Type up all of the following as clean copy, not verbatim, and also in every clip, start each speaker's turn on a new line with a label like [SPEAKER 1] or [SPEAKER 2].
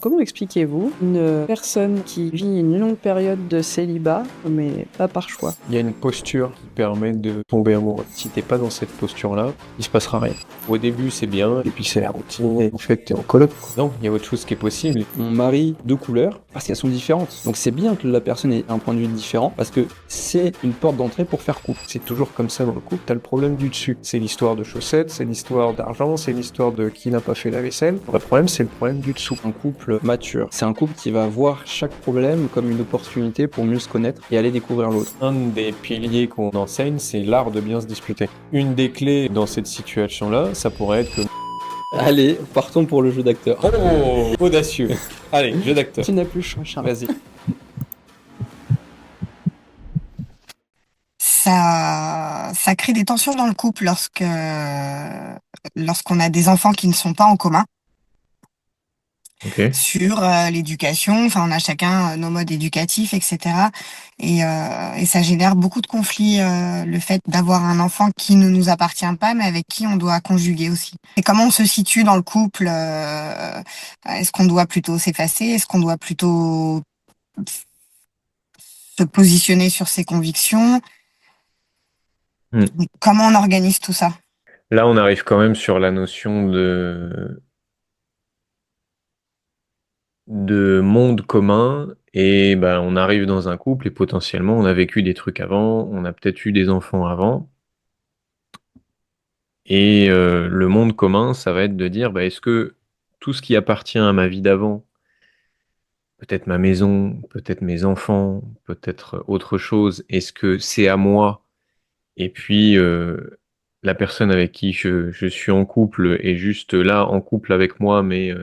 [SPEAKER 1] Comment expliquez-vous une personne qui vit une longue période de célibat, mais pas par choix?
[SPEAKER 2] Il y a une posture qui permet de tomber amoureux. Si t'es pas dans cette posture-là, il se passera rien. Au début, c'est bien, et puis c'est la routine, et en fait, t'es en coloc, quoi. Non, il y a autre chose qui est possible.
[SPEAKER 3] On marie deux couleurs parce qu'elles sont différentes. Donc c'est bien que la personne ait un point de vue différent parce que c'est une porte d'entrée pour faire couple.
[SPEAKER 2] C'est toujours comme ça dans le couple, t'as le problème du dessus. C'est l'histoire de chaussettes, c'est l'histoire d'argent, c'est l'histoire de qui n'a pas fait la vaisselle. Le problème, c'est le problème du dessous.
[SPEAKER 3] Un couple mature, c'est un couple qui va voir chaque problème comme une opportunité pour mieux se connaître et aller découvrir l'autre.
[SPEAKER 2] Un des piliers qu'on enseigne, c'est l'art de bien se disputer. Une des clés dans cette situation-là, ça pourrait être que...
[SPEAKER 3] Allez, partons pour le jeu d'acteur.
[SPEAKER 2] Oh, audacieux. Allez, jeu d'acteur.
[SPEAKER 3] Tu n'as plus le choix, Charles.
[SPEAKER 2] Vas-y.
[SPEAKER 4] Ça crée des tensions dans le couple lorsqu'on a des enfants qui ne sont pas en commun
[SPEAKER 2] Ok.
[SPEAKER 4] sur l'éducation. Enfin, on a chacun nos modes éducatifs, etc. Et ça génère beaucoup de conflits, le fait d'avoir un enfant qui ne nous appartient pas, mais avec qui on doit conjuguer aussi. Et comment on se situe dans le couple? Est-ce qu'on doit plutôt s'effacer? Est-ce qu'on doit plutôt se positionner sur ses convictions?
[SPEAKER 2] Hmm.
[SPEAKER 4] Comment on organise tout ça?
[SPEAKER 2] Là, on arrive quand même sur la notion de monde commun et ben, on arrive dans un couple et potentiellement on a vécu des trucs avant, on a peut-être eu des enfants avant. Et le monde commun, ça va être de dire, bah, est-ce que tout ce qui appartient à ma vie d'avant, peut-être ma maison, peut-être mes enfants, peut-être autre chose, est-ce que c'est à moi? Et puis la personne avec qui je suis en couple est juste là en couple avec moi, mais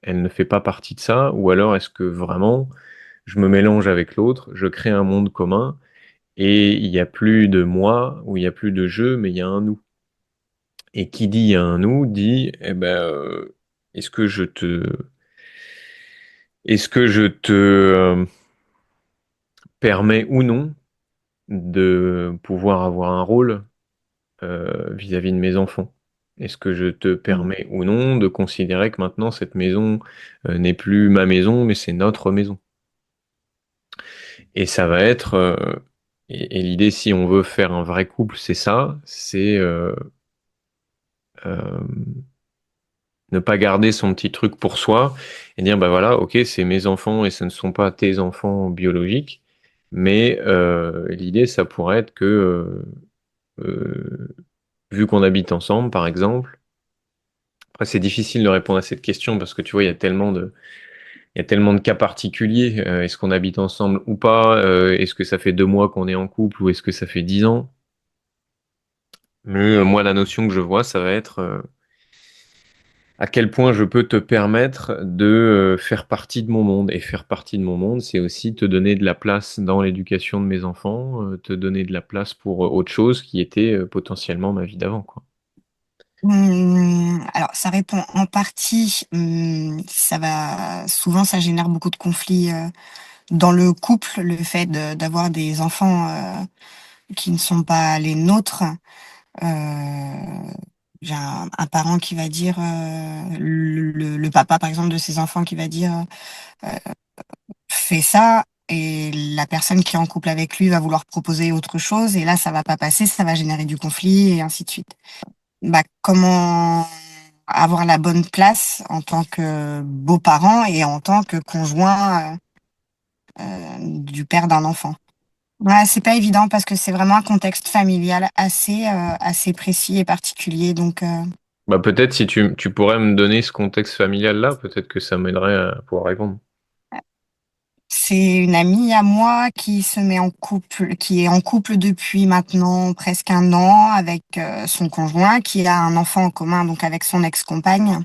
[SPEAKER 2] elle ne fait pas partie de ça? Ou alors est-ce que vraiment je me mélange avec l'autre, je crée un monde commun et il n'y a plus de moi ou il n'y a plus de je, mais il y a un nous. Et qui dit un nous dit, eh ben, est-ce que je te, est-ce que je te permets ou non de pouvoir avoir un rôle vis-à-vis de mes enfants? Est-ce que je te permets ou non de considérer que maintenant cette maison n'est plus ma maison, mais c'est notre maison? Et ça va être, et l'idée, si on veut faire un vrai couple, c'est ça, c'est euh, ne pas garder son petit truc pour soi et dire, bah voilà, ok, c'est mes enfants et ce ne sont pas tes enfants biologiques, mais l'idée, ça pourrait être que, vu qu'on habite ensemble, par exemple, après c'est difficile de répondre à cette question parce que tu vois, il y a tellement de cas particuliers. Est-ce qu'on habite ensemble ou pas? Est-ce que ça fait 2 mois qu'on est en couple ou est-ce que ça fait 10 ans? Mais moi, la notion que je vois, ça va être à quel point je peux te permettre de faire partie de mon monde. Et faire partie de mon monde, c'est aussi te donner de la place dans l'éducation de mes enfants, te donner de la place pour autre chose qui était potentiellement ma vie d'avant, quoi.
[SPEAKER 4] Alors, ça répond en partie. Souvent, ça génère beaucoup de conflits dans le couple, le fait d'avoir des enfants qui ne sont pas les nôtres. Euh, j'ai un parent qui va dire, le papa, par exemple, de ses enfants qui va dire, euh, fais ça. Et la personne qui est en couple avec lui va vouloir proposer autre chose. Et là, ça va pas passer, ça va générer du conflit et ainsi de suite. Bah, comment avoir la bonne place en tant que beau-parent et en tant que conjoint du père d'un enfant. Ouais, c'est pas évident parce que c'est vraiment un contexte familial assez précis et particulier. Donc,
[SPEAKER 2] Bah, peut-être si tu pourrais me donner ce contexte familial-là, peut-être que ça m'aiderait à pouvoir répondre.
[SPEAKER 4] c'est une amie à moi qui se met en couple, qui est en couple depuis maintenant presque un an avec son conjoint, qui a un enfant en commun, donc avec son ex-compagne,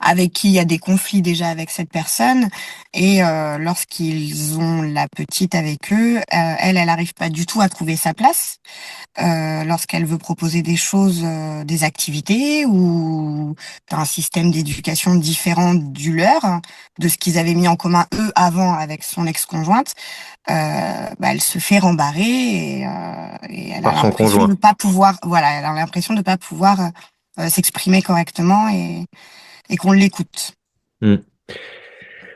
[SPEAKER 4] avec qui il y a des conflits déjà avec cette personne. Et lorsqu'ils ont la petite avec eux, elle n'arrive pas du tout à trouver sa place. Lorsqu'elle veut proposer des choses, des activités ou un système d'éducation différent du leur, de ce qu'ils avaient mis en commun eux avant avec son ex-conjointe, bah, elle se fait rembarrer et elle a
[SPEAKER 2] Par son
[SPEAKER 4] l'impression de
[SPEAKER 2] conjoint.
[SPEAKER 4] pas pouvoir, voilà, elle a l'impression de pas pouvoir s'exprimer correctement et qu'on l'écoute.
[SPEAKER 2] Hmm.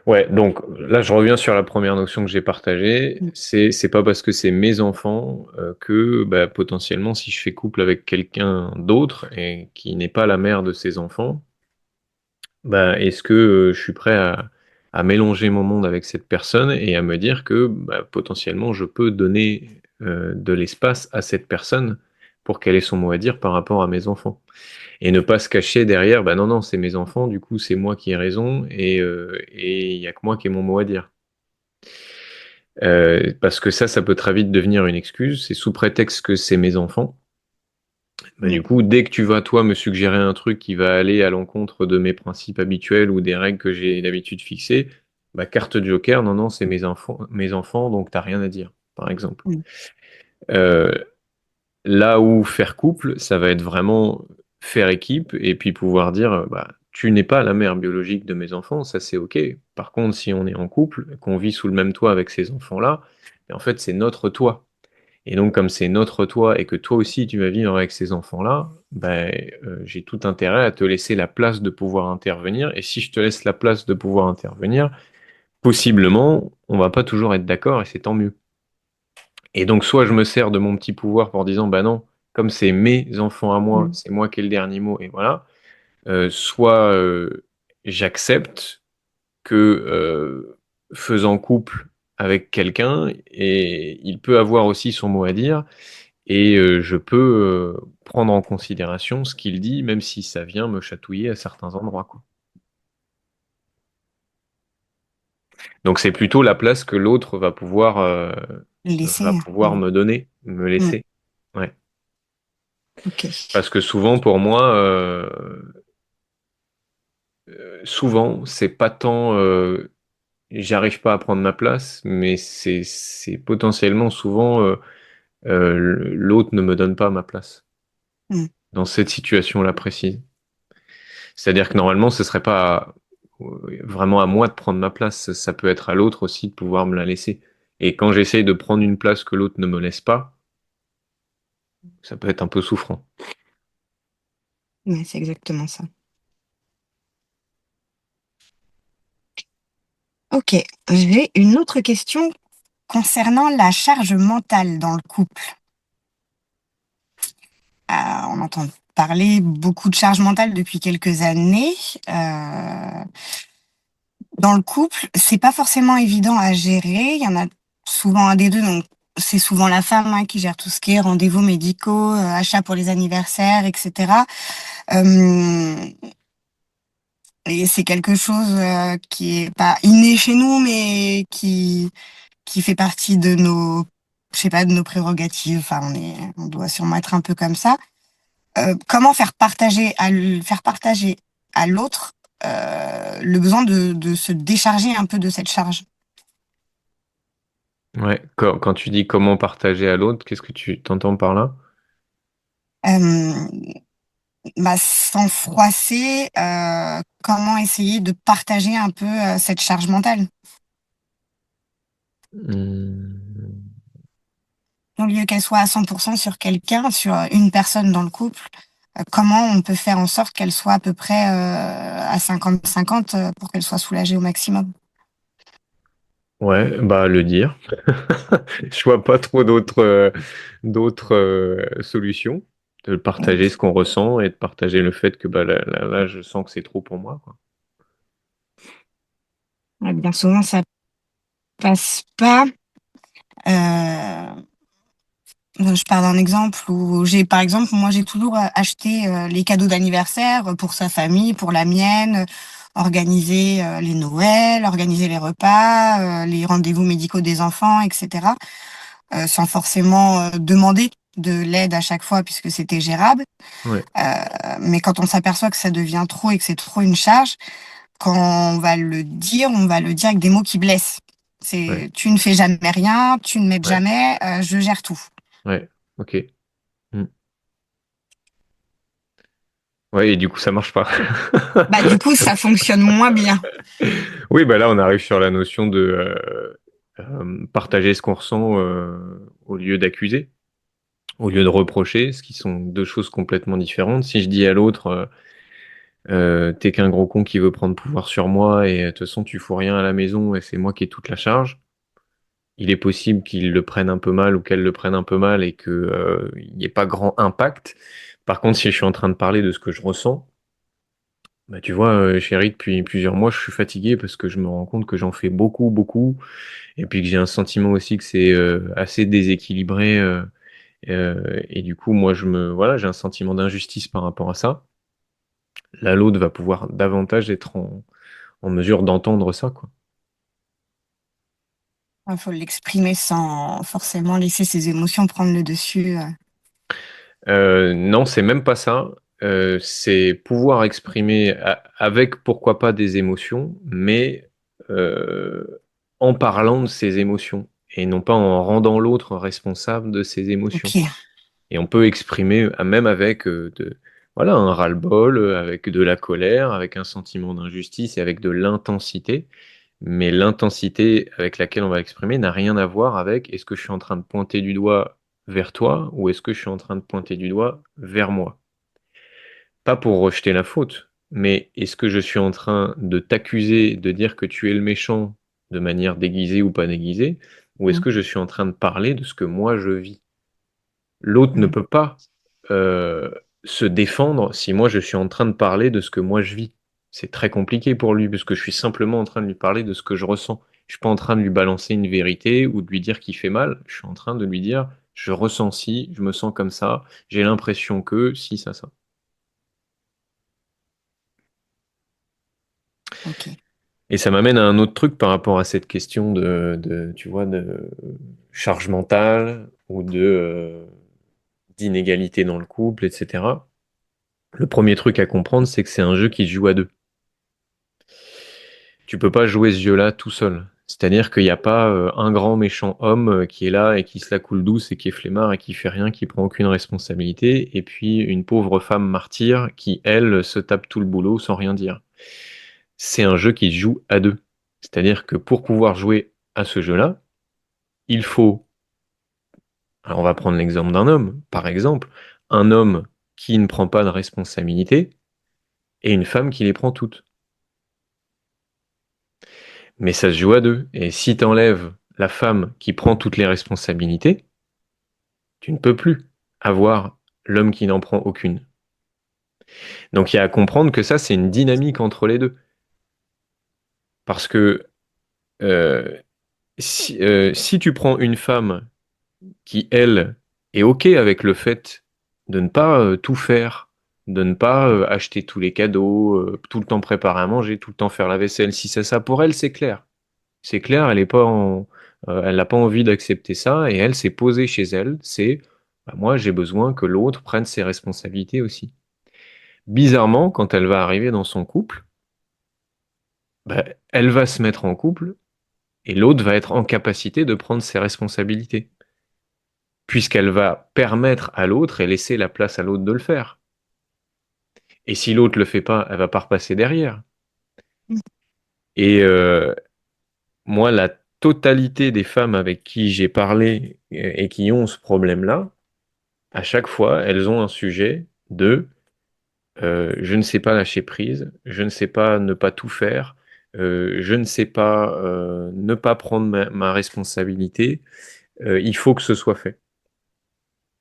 [SPEAKER 2] Ouais, donc là, je reviens sur la première notion que j'ai partagée.
[SPEAKER 1] Mm.
[SPEAKER 2] C'est pas parce que c'est mes enfants que bah, potentiellement, si je fais couple avec quelqu'un d'autre et qui n'est pas la mère de ses enfants, bah, est-ce que je suis prêt à mélanger mon monde avec cette personne et à me dire que bah, potentiellement, je peux donner de l'espace à cette personne pour qu'elle ait son mot à dire par rapport à mes enfants. Et ne pas se cacher derrière, bah non, non, c'est mes enfants, du coup, c'est moi qui ai raison et il y a que moi qui ai mon mot à dire. Parce que ça peut très vite devenir une excuse. C'est sous prétexte que c'est mes enfants. Bah,
[SPEAKER 4] Mm.
[SPEAKER 2] du coup, dès que tu vas, toi, me suggérer un truc qui va aller à l'encontre de mes principes habituels ou des règles que j'ai d'habitude fixées, bah, carte joker, non, non, c'est mes enfants, donc t'as rien à dire, par exemple.
[SPEAKER 4] Mm.
[SPEAKER 2] Euh, Là où faire couple, ça va être vraiment faire équipe et puis pouvoir dire, bah, tu n'es pas la mère biologique de mes enfants, ça c'est ok. Par contre, si on est en couple, qu'on vit sous le même toit avec ces enfants-là, en fait, c'est notre toit. Et donc, comme c'est notre toit et que toi aussi tu vas vivre avec ces enfants-là, ben, j'ai tout intérêt à te laisser la place de pouvoir intervenir. Et si je te laisse la place de pouvoir intervenir, possiblement, on va pas toujours être d'accord et c'est tant mieux. Et donc, soit je me sers de mon petit pouvoir pour disant, bah non, comme c'est mes enfants à moi,
[SPEAKER 1] Mm.
[SPEAKER 2] c'est moi qui ai le dernier mot, et voilà. Soit j'accepte que faisant couple avec quelqu'un, et il peut avoir aussi son mot à dire, et je peux prendre en considération ce qu'il dit, même si ça vient me chatouiller à certains endroits, quoi. Donc c'est plutôt la place que l'autre va
[SPEAKER 4] Laisser.
[SPEAKER 2] pouvoir me donner, me
[SPEAKER 4] Mm.
[SPEAKER 2] laisser. Ouais.
[SPEAKER 4] Ok.
[SPEAKER 2] Parce que souvent, pour moi, souvent, c'est pas tant j'arrive pas à prendre ma place, mais c'est potentiellement souvent l'autre ne me donne pas ma place
[SPEAKER 4] Mm.
[SPEAKER 2] dans cette situation-là précise. C'est-à-dire que normalement, ce serait pas vraiment à moi de prendre ma place, ça peut être à l'autre aussi de pouvoir me la laisser. Et quand j'essaye de prendre une place que l'autre ne me laisse pas, ça peut être un peu souffrant.
[SPEAKER 4] Ouais, c'est exactement ça. Ok. J'ai une autre question concernant la charge mentale dans le couple. On entend parler beaucoup de charge mentale depuis quelques années. Euh, Dans le couple, c'est pas forcément évident à gérer. Il y en a souvent un des deux, donc c'est souvent la femme qui gère tout ce qui est rendez-vous médicaux, achats pour les anniversaires, etc. Euh, et c'est quelque chose qui est pas inné chez nous, mais qui fait partie de nos, je sais pas, de nos prérogatives. Enfin, on doit sûrement être un peu comme ça. Comment faire partager à l'autre le besoin de se décharger un peu de cette charge.
[SPEAKER 2] Ouais. Quand tu dis comment partager à l'autre, qu'est-ce que tu t'entends par là?
[SPEAKER 4] Euh, Sans froisser, comment essayer de partager un peu cette charge mentale
[SPEAKER 2] Hmm.
[SPEAKER 4] au lieu qu'elle soit à 100% sur quelqu'un, sur une personne dans le couple. Comment on peut faire en sorte qu'elle soit à peu près à 50-50 pour qu'elle soit soulagée au maximum.
[SPEAKER 2] Ouais, bah le dire. Je vois pas trop d'autres solutions. De partager ce qu'on ressent et de partager le fait que bah, là, je sens que c'est trop pour moi, quoi.
[SPEAKER 4] Bien souvent, ça passe pas. Euh, je parle d'un exemple où par exemple, moi, j'ai toujours acheté les cadeaux d'anniversaire pour sa famille, pour la mienne, organiser les Noëls, organiser les repas, les rendez-vous médicaux des enfants, etc. Sans forcément demander de l'aide à chaque fois puisque c'était gérable.
[SPEAKER 2] Ouais,
[SPEAKER 4] Mais quand on s'aperçoit que ça devient trop et que c'est trop une charge, quand on va le dire avec des mots qui blessent.
[SPEAKER 2] ouais,
[SPEAKER 4] C'est tu ne fais jamais rien, tu ne m'aides
[SPEAKER 2] ouais,
[SPEAKER 4] jamais, je gère tout.
[SPEAKER 2] ouais, ok. Hmm. Ouais, et du coup, ça marche pas.
[SPEAKER 4] Bah du coup, ça fonctionne moins bien.
[SPEAKER 2] Oui, bah là, on arrive sur la notion de partager ce qu'on ressent au lieu d'accuser, au lieu de reprocher, ce qui sont deux choses complètement différentes. Si je dis à l'autre, T'es qu'un gros con qui veut prendre pouvoir sur moi et de toute façon tu fous rien à la maison et c'est moi qui ai toute la charge. Il est possible qu'il le prenne un peu mal ou qu'elle le prenne un peu mal et que il n'y ait pas grand impact. Par contre, si je suis en train de parler de ce que je ressens, bah tu vois, chérie, depuis plusieurs mois, je suis fatigué parce que je me rends compte que j'en fais beaucoup, beaucoup, et puis que j'ai un sentiment aussi que c'est assez déséquilibré. Et du coup, moi, voilà, j'ai un sentiment d'injustice par rapport à ça. Là, l'autre va pouvoir davantage être en mesure d'entendre ça, quoi.
[SPEAKER 4] Il faut l'exprimer sans forcément laisser ses émotions prendre le dessus.
[SPEAKER 2] Non, c'est même pas ça. C'est pouvoir exprimer avec pourquoi pas des émotions, mais euh, en parlant de ses émotions et non pas en rendant l'autre responsable de ses émotions.
[SPEAKER 4] Ok,
[SPEAKER 2] Et on peut exprimer même avec voilà, un ras-le-bol, avec de la colère, avec un sentiment d'injustice et avec de l'intensité. Mais l'intensité avec laquelle on va exprimer n'a rien à voir avec est-ce que je suis en train de pointer du doigt vers toi ou est-ce que je suis en train de pointer du doigt vers moi. Pas pour rejeter la faute, mais est-ce que je suis en train de t'accuser de dire que tu es le méchant de manière déguisée ou pas déguisée, ou est-ce
[SPEAKER 4] mm,
[SPEAKER 2] que je suis en train de parler de ce que moi je vis? L'autre ne
[SPEAKER 4] mm,
[SPEAKER 2] peut pas euh, se défendre si moi je suis en train de parler de ce que moi je vis. C'est très compliqué pour lui parce que je suis simplement en train de lui parler de ce que je ressens. Je suis pas en train de lui balancer une vérité ou de lui dire qu'il fait mal. Je suis en train de lui dire je ressens ci, je me sens comme ça, j'ai l'impression que si ça ça.
[SPEAKER 4] ok.
[SPEAKER 2] Et ça m'amène à un autre truc par rapport à cette question tu vois, de charge mentale ou de d'inégalité dans le couple, etc. Le premier truc à comprendre, c'est que c'est un jeu qui se joue à deux. Tu peux pas jouer ce jeu-là tout seul. C'est-à-dire qu'il n'y a pas un grand méchant homme qui est là et qui se la coule douce et qui est flemmard et qui fait rien, qui prend aucune responsabilité, et puis une pauvre femme martyre qui, elle, se tape tout le boulot sans rien dire. C'est un jeu qui se joue à deux. C'est-à-dire que pour pouvoir jouer à ce jeu-là, il faut, alors on va prendre l'exemple d'un homme, par exemple, un homme qui ne prend pas de responsabilité et une femme qui les prend toutes. Mais ça se joue à deux. Et si tu enlèves la femme qui prend toutes les responsabilités, tu ne peux plus avoir l'homme qui n'en prend aucune. Donc il y a à comprendre que ça, c'est une dynamique entre les deux. Parce que euh, si tu prends une femme qui, elle, est OK avec le fait de ne pas tout faire, de ne pas acheter tous les cadeaux, tout le temps préparer à manger, tout le temps faire la vaisselle, si c'est ça pour elle, c'est clair. C'est clair, elle n'a pas envie d'accepter ça et elle s'est posée chez elle. C'est bah, moi, j'ai besoin que l'autre prenne ses responsabilités aussi. Bizarrement, quand elle va arriver dans son couple, bah, elle va se mettre en couple et l'autre va être en capacité de prendre ses responsabilités, puisqu'elle va permettre à l'autre et laisser la place à l'autre de le faire. Et si l'autre le fait pas, elle va pas repasser derrière. Et moi, la totalité des femmes avec qui j'ai parlé et qui ont ce problème-là, à chaque fois, elles ont un sujet de je ne sais pas lâcher prise, je ne sais pas ne pas tout faire, je ne sais pas ne pas prendre ma responsabilité, il faut que ce soit fait.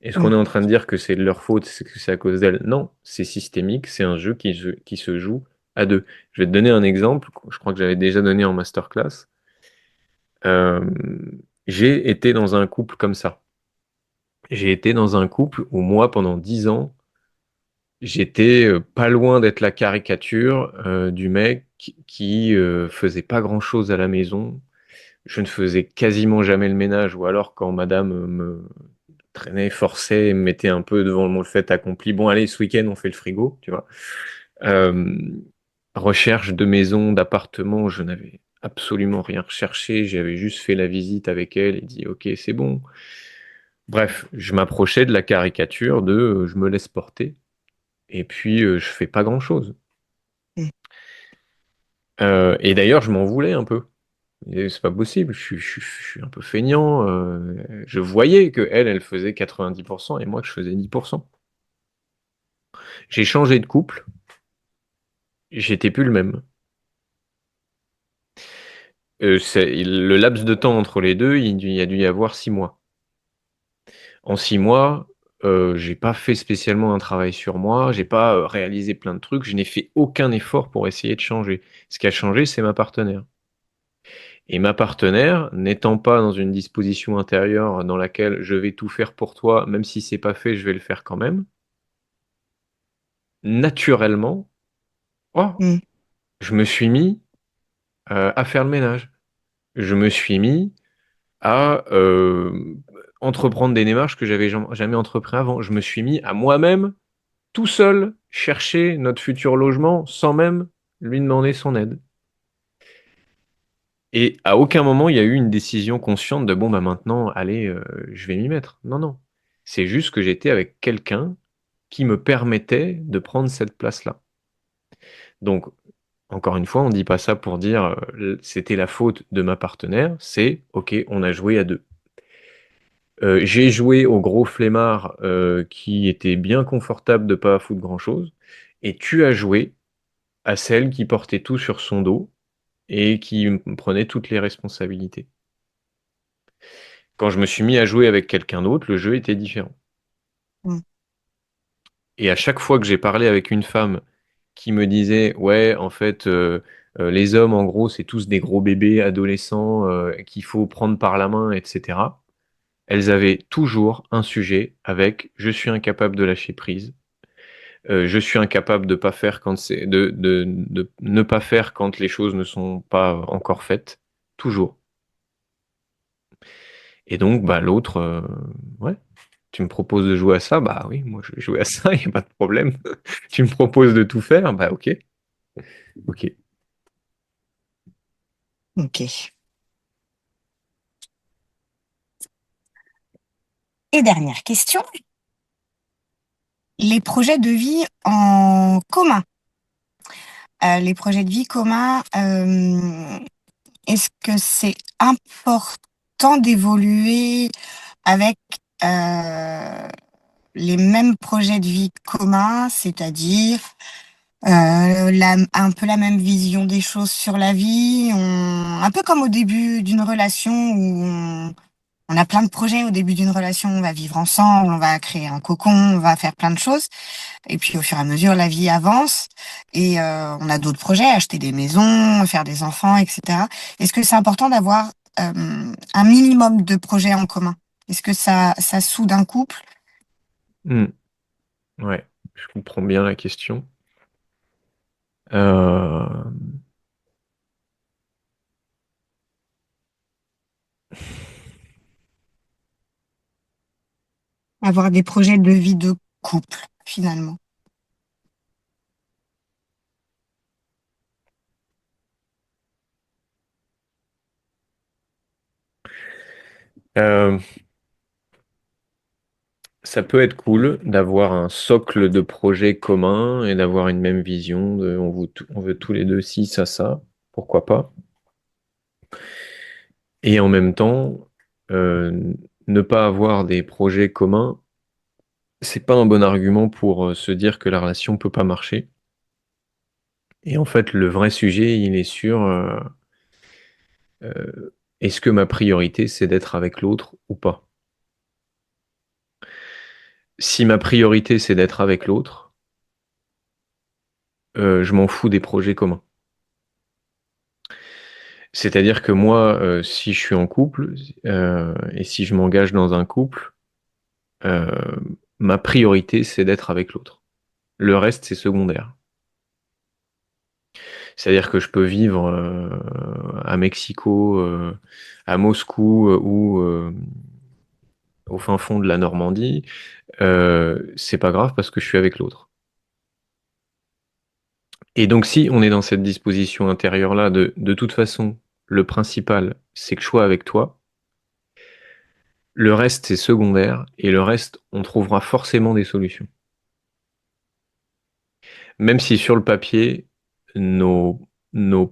[SPEAKER 2] Est-ce qu'on
[SPEAKER 4] Mm.
[SPEAKER 2] est en train de dire que c'est de leur faute, que c'est à cause d'elles? Non, c'est systémique, c'est un jeu qui se joue à deux. Je vais te donner un exemple, je crois que j'avais déjà donné en masterclass. Euh, j'ai été dans un couple comme ça. J'ai été dans un couple où moi, pendant 10 ans, j'étais pas loin d'être la caricature du mec qui faisait pas grand-chose à la maison. Je ne faisais quasiment jamais le ménage, ou alors quand madame me traînait, forçait, et me mettait un peu devant le fait accompli. Bon, allez, ce week-end, on fait le frigo, tu vois. Euh, recherche de maison, d'appartement, je n'avais absolument rien recherché. J'avais juste fait la visite avec elle et dit, OK, c'est bon. Bref, je m'approchais de la caricature de je me laisse porter et puis je fais pas grand-chose.
[SPEAKER 4] Mm.
[SPEAKER 2] Et d'ailleurs, je m'en voulais un peu. Et c'est pas possible, je suis un peu feignant. Je voyais que elle faisait 90% et moi que je faisais 10%. J'ai changé de couple j'étais plus le même. Le laps de temps entre les deux, il y a dû y avoir 6 mois. En 6 mois, j'ai pas fait spécialement un travail sur moi, j'ai pas réalisé plein de trucs, je n'ai fait aucun effort pour essayer de changer. Ce qui a changé, c'est ma partenaire. Et ma partenaire, n'étant pas dans une disposition intérieure dans laquelle je vais tout faire pour toi, même si c'est pas fait, je vais le faire quand même, naturellement, oh,
[SPEAKER 4] Mm.
[SPEAKER 2] je me suis mis à faire le ménage. Je me suis mis à entreprendre des démarches que j'avais jamais entrepris avant. Je me suis mis à moi-même, tout seul, chercher notre futur logement sans même lui demander son aide. Et à aucun moment, il y a eu une décision consciente de bon, bah maintenant, allez, je vais m'y mettre. Non, non. C'est juste que j'étais avec quelqu'un qui me permettait de prendre cette place-là. Donc, encore une fois, on ne dit pas ça pour dire c'était la faute de ma partenaire, c'est ok, on a joué à deux. J'ai joué au gros flemmard qui était bien confortable de pas foutre grand-chose, et tu as joué à celle qui portait tout sur son dos et qui prenait toutes les responsabilités. Quand je me suis mis à jouer avec quelqu'un d'autre, le jeu était différent.
[SPEAKER 4] Mm.
[SPEAKER 2] Et à chaque fois que j'ai parlé avec une femme qui me disait, ouais, en fait, les hommes, en gros, c'est tous des gros bébés adolescents qu'il faut prendre par la main, etc. Elles avaient toujours un sujet avec, je suis incapable de lâcher prise, je suis incapable de pas faire quand de ne pas faire quand les choses ne sont pas encore faites, toujours. Et donc, bah, l'autre, ouais, tu me proposes de jouer à ça, bah oui, moi je vais jouer à ça, il n'y a pas de problème. Tu me proposes de tout faire, bah ok, ok.
[SPEAKER 4] Ok. Et dernière question, les projets de vie en commun. Les projets de vie communs, est-ce que c'est important d'évoluer avec euh, les mêmes projets de vie communs, c'est-à-dire un peu la même vision des choses sur la vie, un peu comme au début d'une relation où on a plein de projets au début d'une relation, on va vivre ensemble, on va créer un cocon, on va faire plein de choses. Et puis au fur et à mesure, la vie avance et on a d'autres projets, acheter des maisons, faire des enfants, etc. Est-ce que c'est important d'avoir un minimum de projets en commun? Est-ce que ça soude un couple?
[SPEAKER 2] Hmm, ouais, je comprends bien la question. Euh,
[SPEAKER 4] Avoir des projets de vie de couple, finalement.
[SPEAKER 2] euh, Ça peut être cool d'avoir un socle de projets communs et d'avoir une même vision on veut tous les deux ci, ça, pourquoi pas. Et en même temps, euh, ne pas avoir des projets communs, c'est pas un bon argument pour se dire que la relation peut pas marcher. Et en fait, le vrai sujet, il est sur est-ce que ma priorité, c'est d'être avec l'autre ou pas? Si ma priorité, c'est d'être avec l'autre, je m'en fous des projets communs. C'est-à-dire que moi, si je suis en couple et si je m'engage dans un couple, euh, ma priorité, c'est d'être avec l'autre. Le reste, c'est secondaire. C'est-à-dire que je peux vivre à Mexico, à Moscou ou au fin fond de la Normandie. C'est pas grave parce que je suis avec l'autre. Et donc, si on est dans cette disposition intérieure-là, de toute façon, le principal, c'est que je sois avec toi. Le reste, c'est secondaire. Et le reste, on trouvera forcément des solutions. Même si sur le papier, nos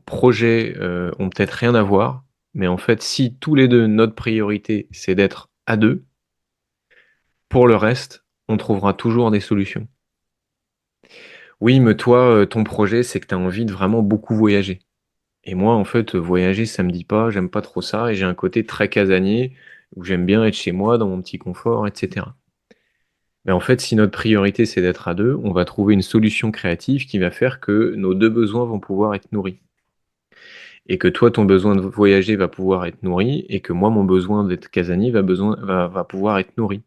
[SPEAKER 2] projets ont peut-être rien à voir, mais en fait, si tous les deux, notre priorité, c'est d'être à deux, pour le reste, on trouvera toujours des solutions. Oui, mais toi, ton projet, c'est que tu as envie de vraiment beaucoup voyager. Et moi, en fait, voyager, ça me dit pas, j'aime pas trop ça, et j'ai un côté très casanier, où j'aime bien être chez moi, dans mon petit confort, etc. Mais en fait, si notre priorité, c'est d'être à deux, on va trouver une solution créative qui va faire que nos deux besoins vont pouvoir être nourris. Et que toi, ton besoin de voyager va pouvoir être nourri, et que moi, mon besoin d'être casanier va pouvoir être nourri.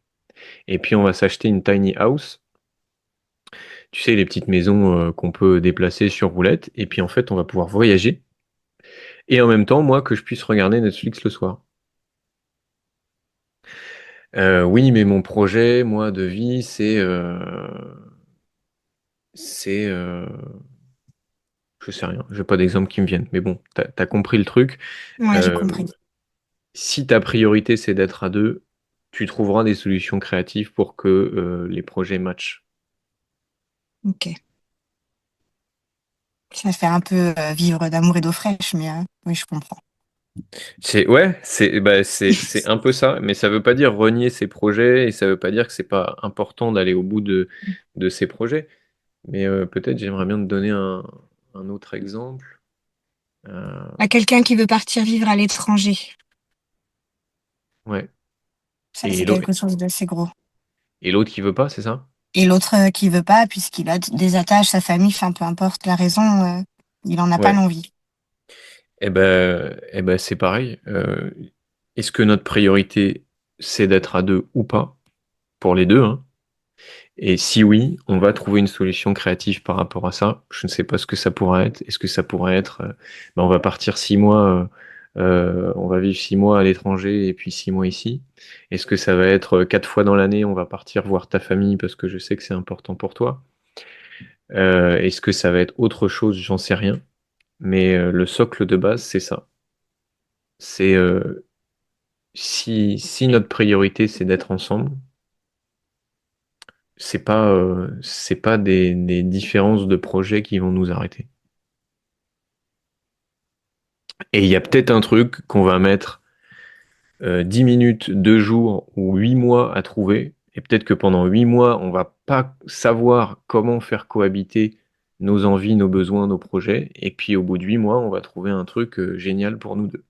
[SPEAKER 2] Et puis, on va s'acheter une tiny house, tu sais, les petites maisons qu'on peut déplacer sur roulette, et puis en fait, on va pouvoir voyager, et en même temps, moi, que je puisse regarder Netflix le soir. Oui, mais mon projet, moi, de vie, c'est, je sais rien, j'ai pas d'exemple qui me viennent, mais bon, t'as compris le truc.
[SPEAKER 4] Ouais, j'ai
[SPEAKER 2] Euh,
[SPEAKER 4] compris.
[SPEAKER 2] Si ta priorité, c'est d'être à deux, tu trouveras des solutions créatives pour que les projets matchent.
[SPEAKER 4] Ok. Ça fait un peu vivre d'amour et d'eau fraîche, mais oui, je comprends.
[SPEAKER 2] Ouais, c'est un peu ça, mais ça veut pas dire renier ses projets et ça veut pas dire que c'est pas important d'aller au bout de ses projets. Mais peut-être j'aimerais bien te donner un autre exemple. Euh,
[SPEAKER 4] À quelqu'un qui veut partir vivre à l'étranger,
[SPEAKER 2] ouais.
[SPEAKER 4] ça
[SPEAKER 2] Et
[SPEAKER 4] c'est
[SPEAKER 2] l'autre
[SPEAKER 4] quelque chose d'assez gros.
[SPEAKER 2] et l'autre qui veut pas, c'est ça?
[SPEAKER 4] Et l'autre qui veut pas, puisqu'il a des attaches, sa famille, enfin peu importe la raison, il en a pas
[SPEAKER 2] Ouais.
[SPEAKER 4] l'envie.
[SPEAKER 2] Eh ben c'est pareil. Est-ce que notre priorité, c'est d'être à deux ou pas? Pour les deux, hein. Et si oui, on va trouver une solution créative par rapport à ça. Je ne sais pas ce que ça pourrait être. Est-ce que ça pourrait être, on va partir 6 mois, on va vivre 6 mois à l'étranger et puis 6 mois ici. Est-ce que ça va être 4 fois dans l'année, on va partir voir ta famille parce que je sais que c'est important pour toi? Est-ce que ça va être autre chose? J'en sais rien. Mais le socle de base, c'est ça. C'est si notre priorité, c'est d'être ensemble, c'est pas des différences de projets qui vont nous arrêter. Et il y a peut-être un truc qu'on va mettre 10 minutes, 2 jours ou 8 mois à trouver. Et peut-être que pendant 8 mois, on va pas savoir comment faire cohabiter nos envies, nos besoins, nos projets. Et puis au bout de 8 mois, on va trouver un truc génial pour nous deux.